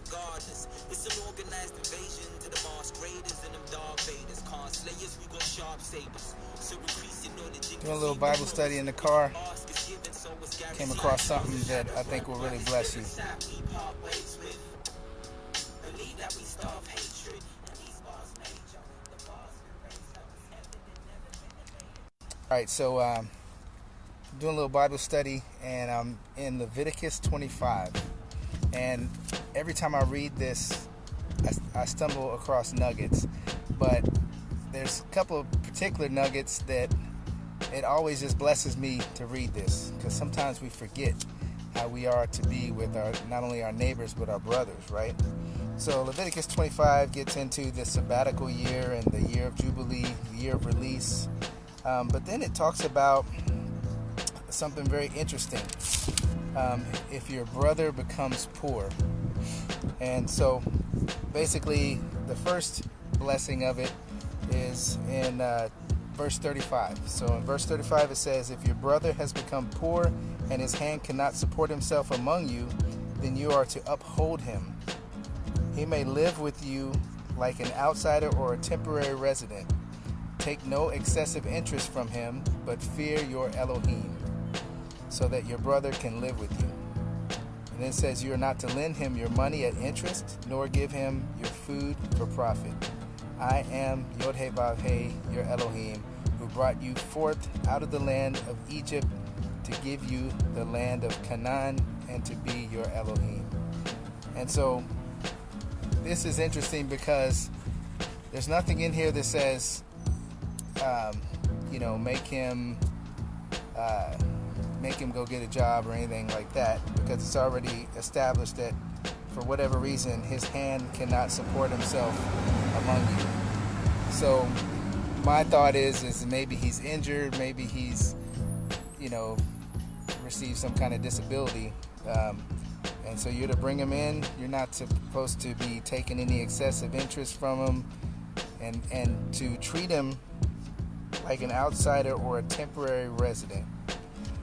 regardless. It's an organized invasion to the Mars graders and them Darth Vaders. Con slayers, we got sharp sabers. So increasing knowledge. Doing a little Bible study in the car. Came across something that I think will really bless you. Alright, so doing a little Bible study, and I'm in Leviticus 25. And every time I read this, I stumble across nuggets. But there's a couple of particular nuggets that it always just blesses me to read this, because sometimes we forget how we are to be with not only our neighbors but our brothers, right? So Leviticus 25 gets into the sabbatical year and the year of Jubilee, the year of release. But then it talks about something very interesting. If your brother becomes poor. And so basically the first blessing of it is in verse 35. So in verse 35 it says, if your brother has become poor and his hand cannot support himself among you, then you are to uphold him. He may live with you like an outsider or a temporary resident. Take no excessive interest from him, but fear your Elohim, so that your brother can live with you. And then it says, you are not to lend him your money at interest, nor give him your food for profit. I am Yod-Heh-Vav-Heh, your Elohim, who brought you forth out of the land of Egypt to give you the land of Canaan and to be your Elohim. And so this is interesting because there's nothing in here that says, make him go get a job or anything like that, because it's already established that for whatever reason his hand cannot support himself among you. So my thought is maybe he's injured, maybe he's received some kind of disability, and so you're to bring him in. You're not supposed to be taking any excessive interest from him, and to treat him like an outsider or a temporary resident.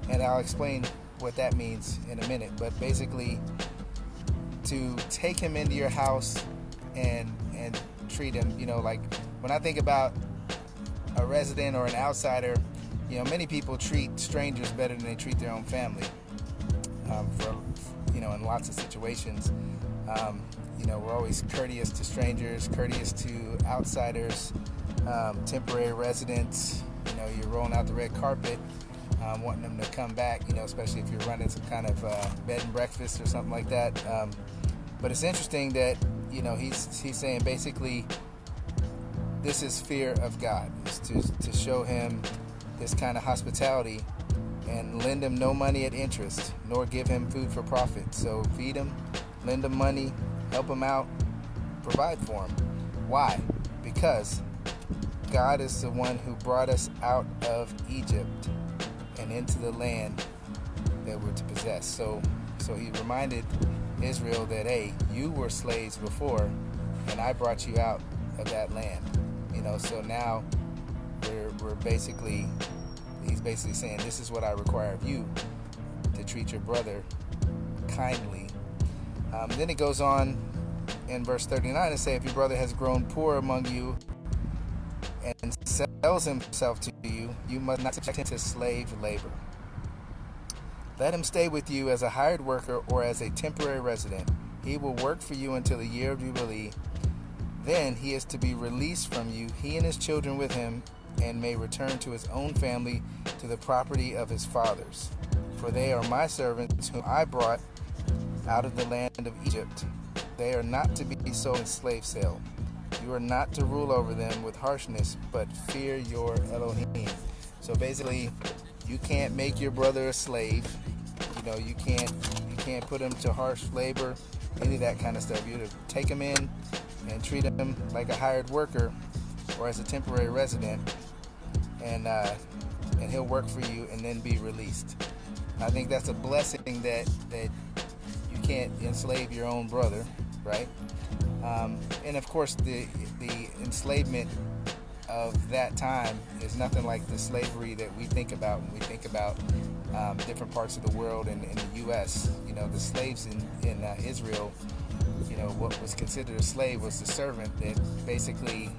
And I'll explain what that means in a minute. But basically, to take him into your house and treat him, like when I think about a resident or an outsider, many people treat strangers better than they treat their own family. In lots of situations, we're always courteous to strangers, courteous to outsiders, temporary residents. You're rolling out the red carpet, wanting them to come back, especially if you're running some kind of bed and breakfast or something like that. But it's interesting that, he's saying basically this is fear of God, is to show him this kind of hospitality and lend him no money at interest, nor give him food for profit. So feed him, lend him money, help him out, provide for him. Why? Because God is the one who brought us out of Egypt and into the land that we're to possess. So he reminded Israel that, hey, you were slaves before, and I brought you out of that land. So now he's basically saying, this is what I require of you, to treat your brother kindly. Then it goes on in verse 39 to say, if your brother has grown poor among you and sells himself to you, you must not subject him to slave labor. Let him stay with you as a hired worker or as a temporary resident. He will work for you until the year of Jubilee. Then he is to be released from you, he and his children with him, and may return to his own family, to the property of his fathers. For they are my servants, whom I brought out of the land of Egypt. They are not to be sold in slave sale. You are not to rule over them with harshness, but fear your Elohim. So basically, you can't make your brother a slave. You can't put him to harsh labor, any of that kind of stuff. You're to take him in and treat him like a hired worker or as a temporary resident, and he'll work for you and then be released. I think that's a blessing that you can't enslave your own brother, right? And of course, the enslavement of that time is nothing like the slavery that we think about when we think about different parts of the world and in the U.S. The slaves in Israel what was considered a slave was the servant that basically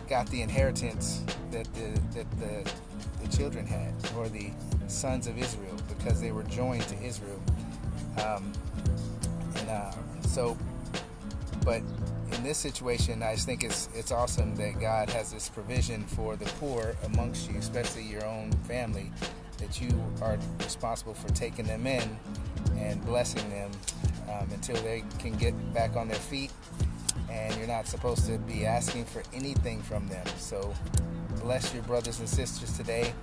got the inheritance that the children had, or the sons of Israel, because they were joined to Israel. But in this situation, I just think it's awesome that God has this provision for the poor amongst you, especially your own family, that you are responsible for taking them in and blessing them until they can get back on their feet, and you're not supposed to be asking for anything from them. So bless your brothers and sisters today.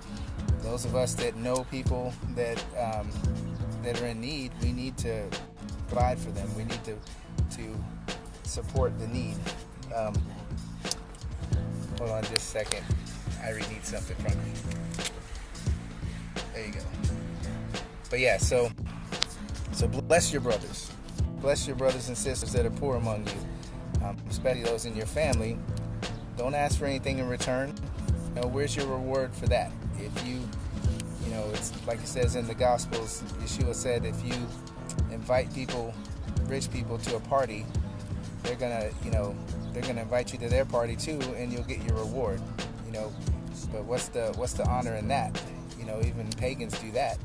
Those of us that know people that are in need, we need to provide for them. We need to support the need. Hold on just a second. I really need something from you. There you go. But yeah, so bless your brothers. Bless your brothers and sisters that are poor among you, especially those in your family. Don't ask for anything in return. Where's your reward for that? If it's like it says in the Gospels, Yeshua said, if you invite rich people to a party, they're gonna invite you to their party too, and you'll get your reward. But what's the honor in that? Even pagans do that.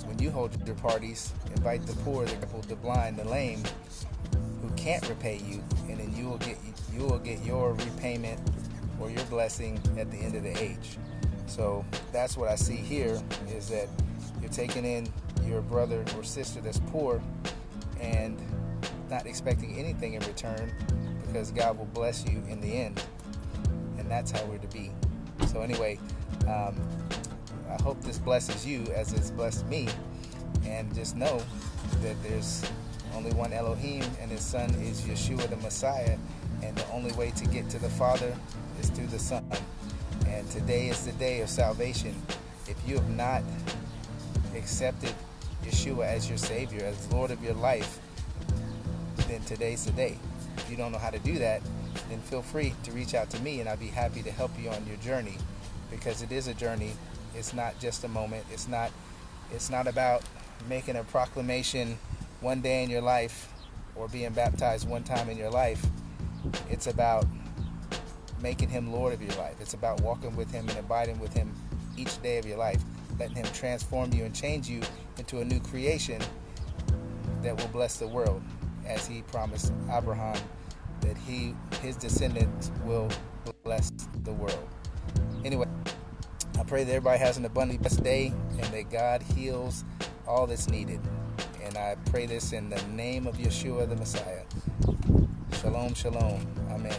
When you hold your parties, invite the poor, the crippled, the blind, the lame, who can't repay you, and then you will get your repayment or your blessing at the end of the age. So that's what I see here, is that you're taking in your brother or sister that's poor and not expecting anything in return, because God will bless you in the end, and that's how we're to be. So anyway, I hope this blesses you as it's blessed me, and just know that there's only one Elohim, and his son is Yeshua the Messiah, and the only way to get to the Father is through the Son. And today is the day of salvation. If you have not accepted Yeshua as your Savior, as Lord of your life, then today's the day. If you don't know how to do that, then feel free to reach out to me, and I'll be happy to help you on your journey, because it is a journey. It's not just a moment. It's not about making a proclamation one day in your life or being baptized one time in your life. It's about making him Lord of your life. It's about walking with him and abiding with him each day of your life, letting him transform you and change you into a new creation that will bless the world, as he promised Abraham that his descendants will bless the world. Anyway, I pray that everybody has an abundantly blessed day, and that God heals all that's needed. And I pray this in the name of Yeshua the Messiah. Shalom, shalom. Amen.